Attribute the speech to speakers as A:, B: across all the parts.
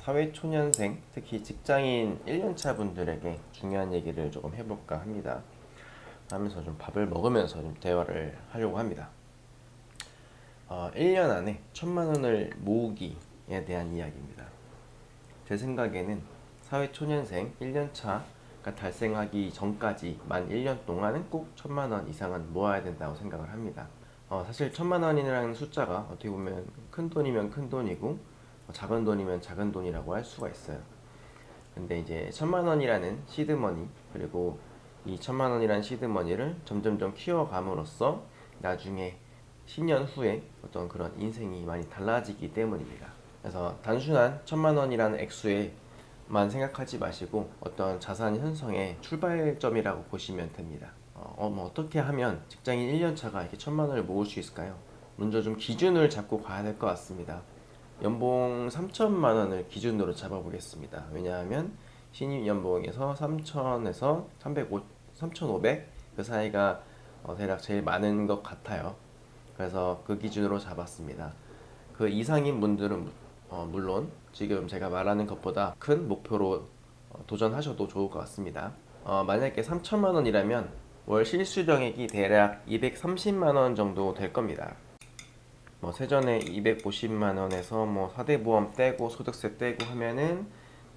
A: 사회초년생, 특히 직장인 1년차 분들에게 중요한 얘기를 조금 해볼까 합니다. 하면서 좀 밥을 먹으면서 좀 대화를 하려고 합니다. 1년 안에 1,000만 원을 모으기에 대한 이야기입니다. 제 생각에는 사회초년생 1년차가 달성하기 전까지 만 1년 동안은 꼭 1,000만 원 이상은 모아야 된다고 생각을 합니다. 사실 1,000만 원이라는 숫자가 어떻게 보면 큰 돈이면 큰 돈이고 작은 돈이면 작은 돈이라고 할 수가 있어요. 근데 이제 1,000만 원이라는 시드머니, 그리고 이 1,000만 원이라는 시드머니를 점점점 키워감으로써 나중에 10년 후에 어떤 그런 인생이 많이 달라지기 때문입니다. 그래서 단순한 1,000만 원이라는 액수에만 생각하지 마시고 어떤 자산 형성의 출발점이라고 보시면 됩니다. 뭐 어떻게 하면 직장인 1년차가 이렇게 1,000만 원을 모을 수 있을까요? 먼저 좀 기준을 잡고 가야 될 것 같습니다. 연봉 3천만 원을 기준으로 잡아보겠습니다. 왜냐하면 신입 연봉에서 3천에서 3,500 그 사이가 대략 제일 많은 것 같아요. 그래서 그 기준으로 잡았습니다. 그 이상인 분들은 물론 지금 제가 말하는 것보다 큰 목표로 도전하셔도 좋을 것 같습니다. 만약에 3천만 원이라면 월 실수령액이 대략 230만 원 정도 될 겁니다. 뭐 세전에 250만 원에서 뭐 4대 보험 떼고 소득세 떼고 하면은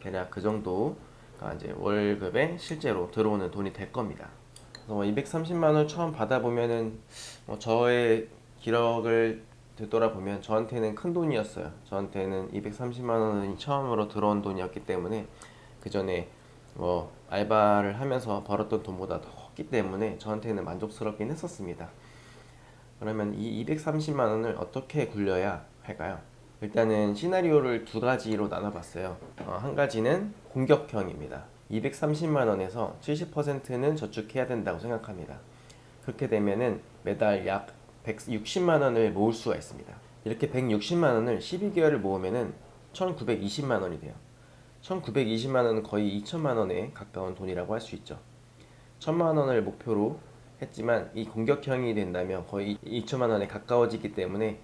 A: 대략 그 정도가 이제 월급에 실제로 들어오는 돈이 될 겁니다. 그래서 뭐 230만 원 처음 받아보면은 저의 기록을 되돌아보면 저한테는 큰 돈이었어요. 저한테는 230만 원이 처음으로 들어온 돈이었기 때문에 그 전에 뭐 알바를 하면서 벌었던 돈보다 더 컸기 때문에 저한테는 만족스럽긴 했었습니다. 그러면 이 230만 원을 어떻게 굴려야 할까요? 일단은 시나리오를 두 가지로 나눠봤어요. 한 가지는 공격형입니다. 230만 원에서 70%는 저축해야 된다고 생각합니다. 그렇게 되면은 매달 약 160만 원을 모을 수가 있습니다. 이렇게 160만 원을 12개월을 모으면은 1920만 원이 돼요. 1920만 원은 거의 2천만 원에 가까운 돈이라고 할 수 있죠. 1,000만 원을 목표로 했지만 이 공격형이 된다면 거의 2천만 원에 가까워지기 때문에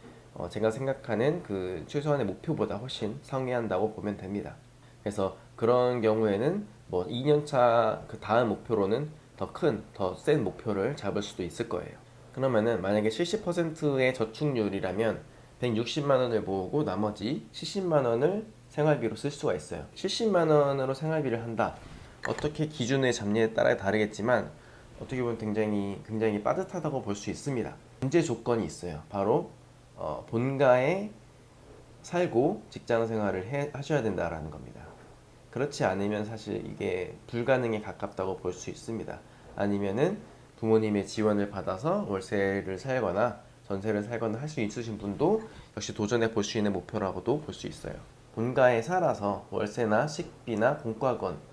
A: 제가 생각하는 그 최소한의 목표보다 훨씬 상회한다고 보면 됩니다. 그래서 그런 경우에는 뭐 2년차 그 다음 목표로는 더 큰, 더 센 목표를 잡을 수도 있을 거예요. 그러면은 만약에 70%의 저축률이라면 160만 원을 모으고 나머지 70만 원을 생활비로 쓸 수가 있어요. 70만 원으로 생활비를 한다. 어떻게 기준을 잡느냐에 따라 다르겠지만 어떻게 보면 굉장히 빠듯하다고 볼 수 있습니다. 전제 조건이 있어요. 바로 본가에 살고 직장 생활을 하셔야 된다라는 겁니다. 그렇지 않으면 사실 이게 불가능에 가깝다고 볼 수 있습니다. 아니면은 부모님의 지원을 받아서 월세를 살거나 전세를 살거나 할 수 있으신 분도 역시 도전해 볼 수 있는 목표라고도 볼 수 있어요. 본가에 살아서 월세나 식비나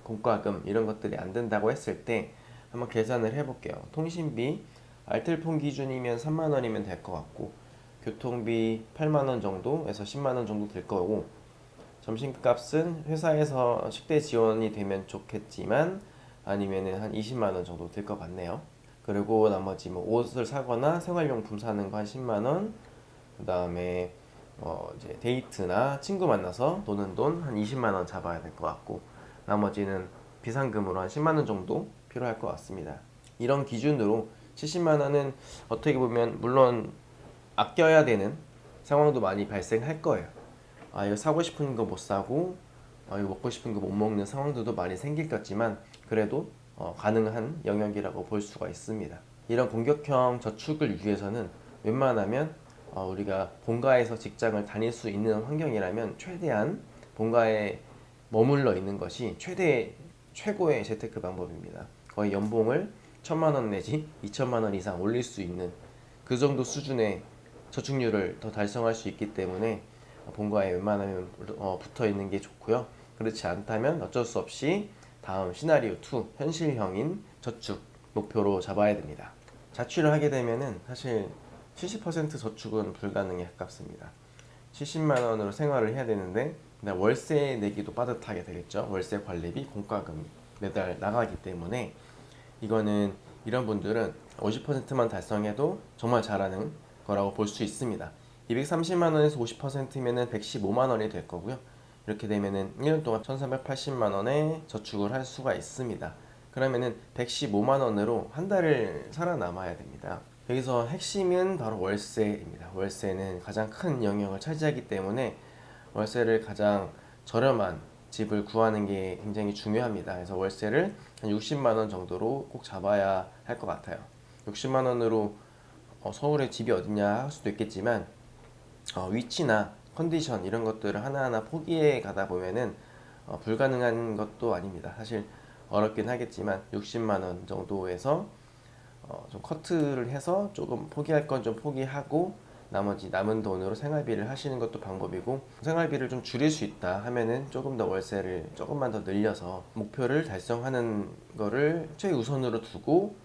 A: 공과금 이런 것들이 안 된다고 했을 때 한번 계산을 해볼게요. 통신비 알뜰폰 기준이면 3만 원이면 될 것 같고, 교통비 8만 원 정도에서 10만 원 정도 될 거고, 점심값은 회사에서 식대 지원이 되면 좋겠지만 아니면은 한 20만 원 정도 될 것 같네요. 그리고 나머지 뭐 옷을 사거나 생활용품 사는 거 한 10만 원, 그 다음에 이제 데이트나 친구 만나서 노는 돈 한 20만 원 잡아야 될 것 같고, 나머지는 비상금으로 한 10만 원 정도 필요할 것 같습니다. 이런 기준으로 70만 원은 어떻게 보면 물론 아껴야 되는 상황도 많이 발생할 거예요. 이거 사고 싶은 거 못 사고 이거 먹고 싶은 거 못 먹는 상황들도 많이 생기겠지만 그래도 가능한 영역이라고 볼 수가 있습니다. 이런 공격형 저축을 위해서는 웬만하면 우리가 본가에서 직장을 다닐 수 있는 환경이라면 최대한 본가에 머물러 있는 것이 최고의 재테크 방법입니다. 거의 연봉을 1,000만 원 내지 2천만 원 이상 올릴 수 있는 그 정도 수준의 저축률을 더 달성할 수 있기 때문에 본가에 웬만하면 붙어 있는 게 좋고요. 그렇지 않다면 어쩔 수 없이 다음 시나리오 2 현실형인 저축 목표로 잡아야 됩니다. 자취를 하게 되면은 사실 70% 저축은 불가능에 가깝습니다. 70만 원으로 생활을 해야 되는데 월세 내기도 빠듯하게 되겠죠. 월세 관리비, 공과금 매달 나가기 때문에 이거는 이런 분들은 50%만 달성해도 정말 잘하는 거라고 볼 수 있습니다. 230만 원에서 50%면은 115만 원이 될 거고요. 이렇게 되면은 1년 동안 1380만 원에 저축을 할 수가 있습니다. 그러면은 115만 원으로 한 달을 살아남아야 됩니다. 여기서 핵심은 바로 월세입니다. 월세는 가장 큰 영역을 차지하기 때문에 월세를 가장 저렴한 집을 구하는 게 굉장히 중요합니다. 그래서 월세를 한 60만 원 정도로 꼭 잡아야 할 것 같아요. 60만 원으로 서울에 집이 어디냐 할 수도 있겠지만 위치나 컨디션 이런 것들을 하나하나 포기해 가다 보면은 불가능한 것도 아닙니다. 사실 어렵긴 하겠지만 60만 원 정도에서 좀 커트를 해서 조금 포기할 건 좀 포기하고 나머지 남은 돈으로 생활비를 하시는 것도 방법이고, 생활비를 좀 줄일 수 있다 하면은 조금 더 월세를 조금만 더 늘려서 목표를 달성하는 거를 최우선으로 두고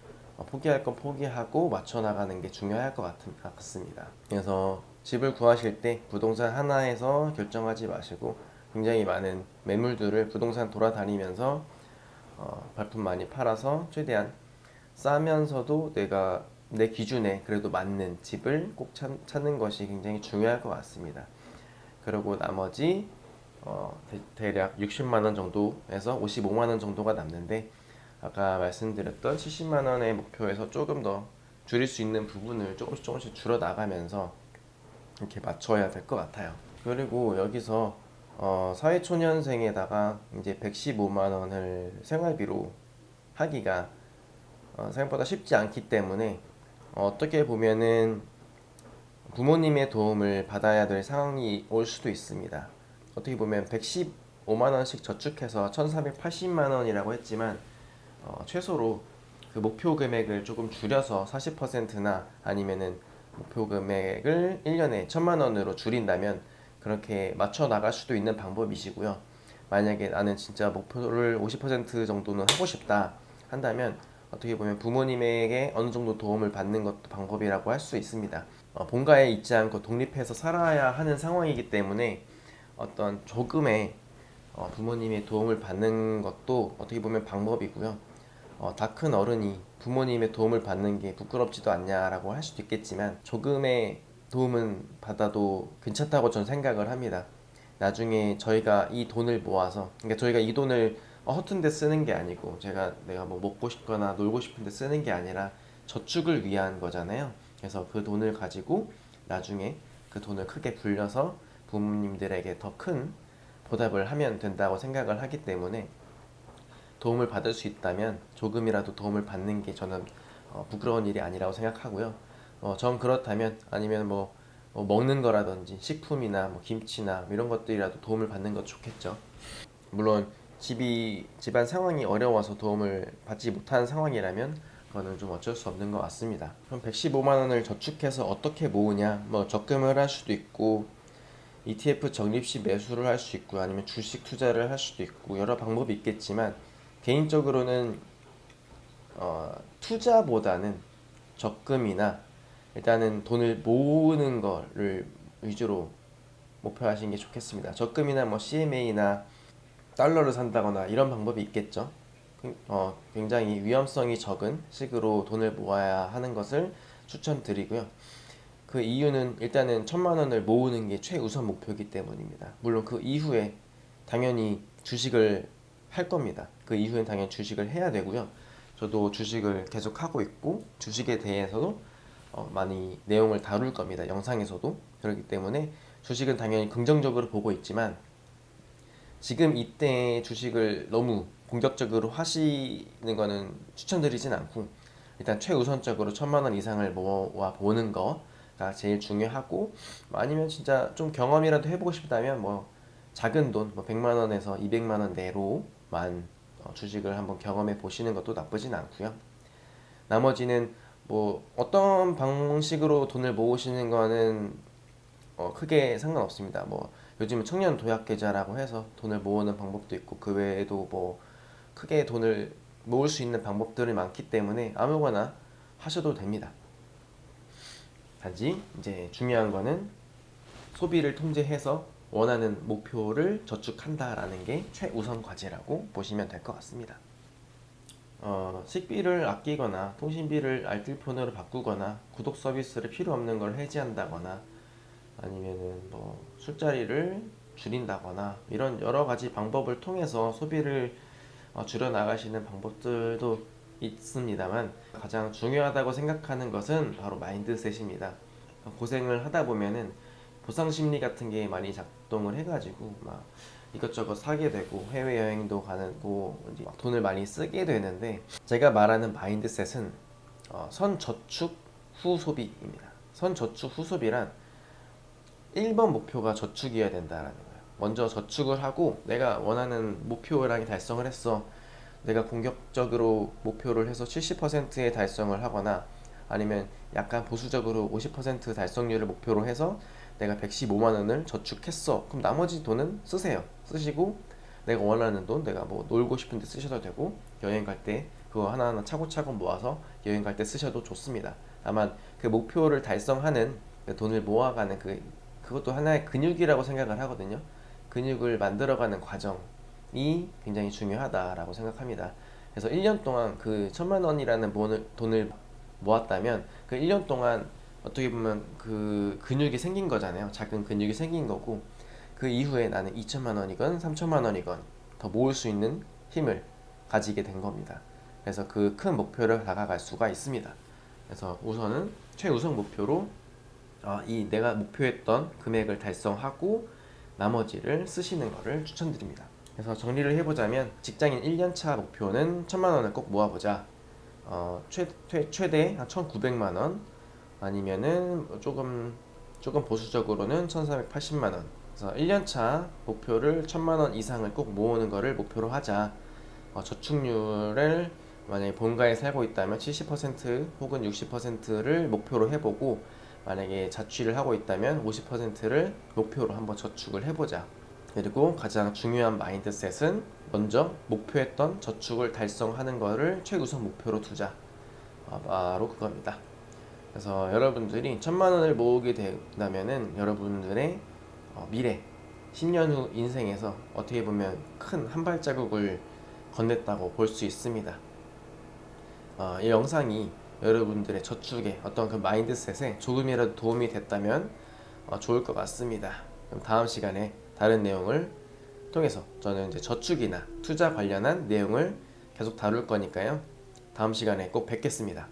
A: 포기할 건 포기하고 맞춰 나가는 게 중요할 것 같습니다. 그래서 집을 구하실 때 부동산 하나에서 결정하지 마시고 굉장히 많은 매물들을 부동산 돌아다니면서 발품 많이 팔아서 최대한 싸면서도 내가 내 기준에 그래도 맞는 집을 꼭 찾는 것이 굉장히 중요할 것 같습니다. 그리고 나머지 대략 60만 원 정도에서 55만 원 정도가 남는데, 아까 말씀드렸던 70만 원의 목표에서 조금 더 줄일 수 있는 부분을 조금씩 줄여 나가면서 이렇게 맞춰야 될 것 같아요. 그리고 여기서 사회초년생에다가 이제 115만 원을 생활비로 하기가 생각보다 쉽지 않기 때문에 어떻게 보면은 부모님의 도움을 받아야 될 상황이 올 수도 있습니다. 어떻게 보면 115만 원씩 저축해서 1,480만 원이라고 했지만 최소로 그 목표 금액을 조금 줄여서 40%나 아니면은 목표 금액을 1년에 1,000만 원으로 줄인다면 그렇게 맞춰 나갈 수도 있는 방법이시고요. 만약에 나는 진짜 목표를 50% 정도는 하고 싶다 한다면 어떻게 보면 부모님에게 어느 정도 도움을 받는 것도 방법이라고 할 수 있습니다. 본가에 있지 않고 독립해서 살아야 하는 상황이기 때문에 어떤 조금의 부모님의 도움을 받는 것도 어떻게 보면 방법이고요. 다 큰 어른이 부모님의 도움을 받는 게 부끄럽지도 않냐라고 할 수도 있겠지만 조금의 도움은 받아도 괜찮다고 저는 생각을 합니다. 나중에 저희가 이 돈을 모아서, 그러니까 저희가 이 돈을 허튼 데 쓰는 게 아니고 내가 뭐 먹고 싶거나 놀고 싶은데 쓰는 게 아니라 저축을 위한 거잖아요. 그래서 그 돈을 가지고 나중에 그 돈을 크게 불려서 부모님들에게 더 큰 보답을 하면 된다고 생각을 하기 때문에 도움을 받을 수 있다면 조금이라도 도움을 받는 게 저는 부끄러운 일이 아니라고 생각하고요. 전 그렇다면 아니면 뭐 먹는 거라든지 식품이나 뭐 김치나 이런 것들이라도 도움을 받는 것 좋겠죠. 물론 집안 상황이 어려워서 도움을 받지 못하는 상황이라면 그거는 좀 어쩔 수 없는 것 같습니다. 그럼 115만 원을 저축해서 어떻게 모으냐? 뭐 적금을 할 수도 있고 ETF 적립식 매수를 할 수 있고 아니면 주식 투자를 할 수도 있고 여러 방법이 있겠지만 개인적으로는 투자보다는 적금이나 일단은 돈을 모으는 거를 위주로 목표하시는 게 좋겠습니다. 적금이나 뭐 CMA나 달러를 산다거나 이런 방법이 있겠죠. 굉장히 위험성이 적은 식으로 돈을 모아야 하는 것을 추천드리고요. 그 이유는 일단은 1,000만 원을 모으는 게 최우선 목표이기 때문입니다. 물론 그 이후에 당연히 주식을 할 겁니다. 그 이후엔 당연히 주식을 해야 되고요. 저도 주식을 계속 하고 있고 주식에 대해서도 많이 내용을 다룰 겁니다. 영상에서도. 그렇기 때문에 주식은 당연히 긍정적으로 보고 있지만 지금 이때 주식을 너무 공격적으로 하시는 거는 추천드리진 않고 일단 최우선적으로 1,000만 원 이상을 모아 보는 거가 제일 중요하고, 아니면 진짜 좀 경험이라도 해보고 싶다면 뭐 작은 돈, 뭐 100만 원에서 200만 원 내로만 주식을 한번 경험해 보시는 것도 나쁘진 않고요. 나머지는 뭐 어떤 방식으로 돈을 모으시는 거는 크게 상관없습니다. 뭐 요즘은 청년 도약 계좌라고 해서 돈을 모으는 방법도 있고 그 외에도 뭐 크게 돈을 모을 수 있는 방법들이 많기 때문에 아무거나 하셔도 됩니다. 단지 이제 중요한 거는 소비를 통제해서 원하는 목표를 저축한다라는 게 최우선 과제라고 보시면 될 것 같습니다. 식비를 아끼거나 통신비를 알뜰폰으로 바꾸거나 구독 서비스를 필요 없는 걸 해지한다거나 아니면은 뭐 술자리를 줄인다거나 이런 여러 가지 방법을 통해서 소비를 줄여 나가시는 방법들도 있습니다만, 가장 중요하다고 생각하는 것은 바로 마인드셋입니다. 고생을 하다 보면은 보상 심리 같은 게 많이 작동을 해가지고 막 이것저것 사게 되고 해외여행도 가고 이제 막 돈을 많이 쓰게 되는데, 제가 말하는 마인드셋은 선저축 후소비입니다. 선저축 후소비란 1번 목표가 저축이어야 된다라는 거예요. 먼저 저축을 하고 내가 원하는 목표를 달성을 했어. 내가 공격적으로 목표를 해서 70%의 달성을 하거나 아니면 약간 보수적으로 50% 달성률을 목표로 해서 내가 115만 원을 저축했어. 그럼 나머지 돈은 쓰세요. 쓰시고 내가 원하는 돈, 내가 뭐 놀고 싶은데 쓰셔도 되고 여행 갈 때 그거 하나하나 차곡차곡 모아서 여행 갈 때 쓰셔도 좋습니다. 다만 그 목표를 달성하는 그 돈을 모아가는 그것도 하나의 근육이라고 생각을 하거든요. 근육을 만들어가는 과정이 굉장히 중요하다라고 생각합니다. 그래서 1년 동안 그 1,000만 원이라는 돈을 모았다면 그 1년 동안 어떻게 보면 그 근육이 생긴 거잖아요. 작은 근육이 생긴 거고, 그 이후에 나는 2천만 원이건 3천만 원이건 더 모을 수 있는 힘을 가지게 된 겁니다. 그래서 그 큰 목표를 다가갈 수가 있습니다. 그래서 우선은 최우선 목표로 이 내가 목표했던 금액을 달성하고 나머지를 쓰시는 것을 추천드립니다. 그래서 정리를 해보자면, 직장인 1년차 목표는 1,000만 원을 꼭 모아보자. 최대 한 1,900만 원, 아니면은 조금 보수적으로는 1,480만 원. 그래서 1년차 목표를 1,000만 원 이상을 꼭 모으는 것을 목표로 하자. 저축률을 만약에 본가에 살고 있다면 70% 혹은 60%를 목표로 해보고, 만약에 자취를 하고 있다면 50%를 목표로 한번 저축을 해보자. 그리고 가장 중요한 마인드셋은 먼저 목표했던 저축을 달성하는 것을 최우선 목표로 두자. 바로 그겁니다. 그래서 여러분들이 1,000만 원을 모으게 된다면은 여러분들의 미래 10년 후 인생에서 어떻게 보면 큰 한 발자국을 건넸다고 볼 수 있습니다. 이 영상이 여러분들의 저축에 어떤 그 마인드셋에 조금이라도 도움이 됐다면 좋을 것 같습니다. 그럼 다음 시간에 다른 내용을 통해서 저는 이제 저축이나 투자 관련한 내용을 계속 다룰 거니까요. 다음 시간에 꼭 뵙겠습니다.